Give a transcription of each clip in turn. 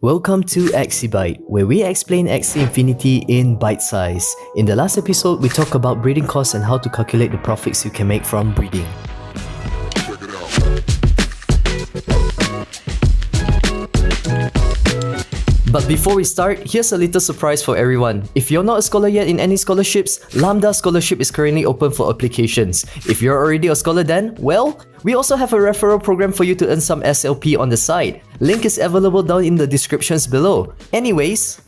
Welcome to Axie Byte, where we explain Axie Infinity in bite size. In the last episode, we talked about breeding costs and how to calculate the profits you can make from breeding. But before we start, here's a little surprise for everyone. If you're not a scholar yet in any scholarships, Lambda Scholarship is currently open for applications. If you're already a scholar then, well, we also have a referral program for you to earn some SLP on the side. Link is available down in the descriptions below. Anyways,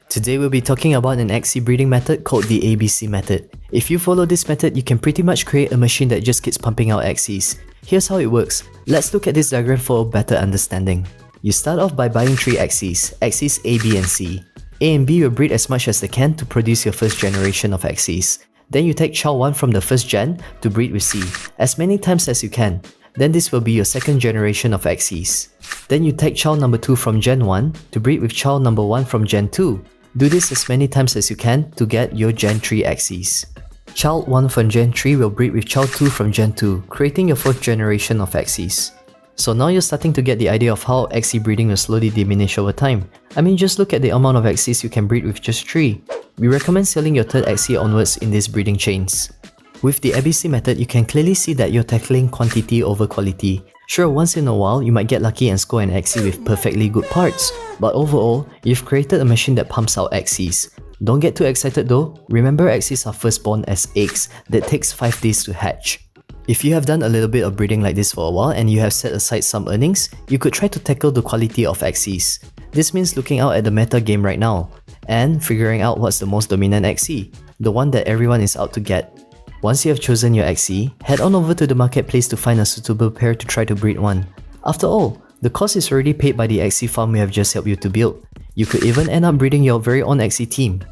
today we'll be talking about an Axie breeding method called the ABC method. If you follow this method, you can pretty much create a machine that just keeps pumping out Axies. Here's how it works. Let's look at this diagram for a better understanding. You start off by buying 3 Axies, Axies A, B and C. A and B will breed as much as they can to produce your first generation of Axies. Then you take child 1 from the first gen to breed with C, as many times as you can. Then this will be your second generation of Axies. Then you take child number 2 from gen 1 to breed with child number 1 from gen 2. Do this as many times as you can to get your gen 3 Axies. Child 1 from gen 3 will breed with child 2 from gen 2, creating your fourth generation of Axies. So now you're starting to get the idea of how Axie breeding will slowly diminish over time. I mean, just look at the amount of Axies you can breed with just 3. We recommend selling your third Axie onwards in these breeding chains. With the ABC method, you can clearly see that you're tackling quantity over quality. Sure, once in a while, you might get lucky and score an Axie with perfectly good parts, but overall, you've created a machine that pumps out Axies. Don't get too excited though. Remember, Axies are first born as eggs that takes 5 days to hatch. If you have done a little bit of breeding like this for a while and you have set aside some earnings, you could try to tackle the quality of Axies. This means looking out at the meta game right now and figuring out what's the most dominant Axie, the one that everyone is out to get. Once you have chosen your Axie, head on over to the marketplace to find a suitable pair to try to breed one. After all, the cost is already paid by the Axie farm we have just helped you to build. You could even end up breeding your very own Axie team.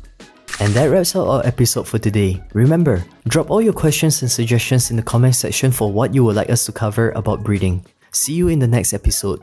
And that wraps up our episode for today. Remember, drop all your questions and suggestions in the comment section for what you would like us to cover about breeding. See you in the next episode.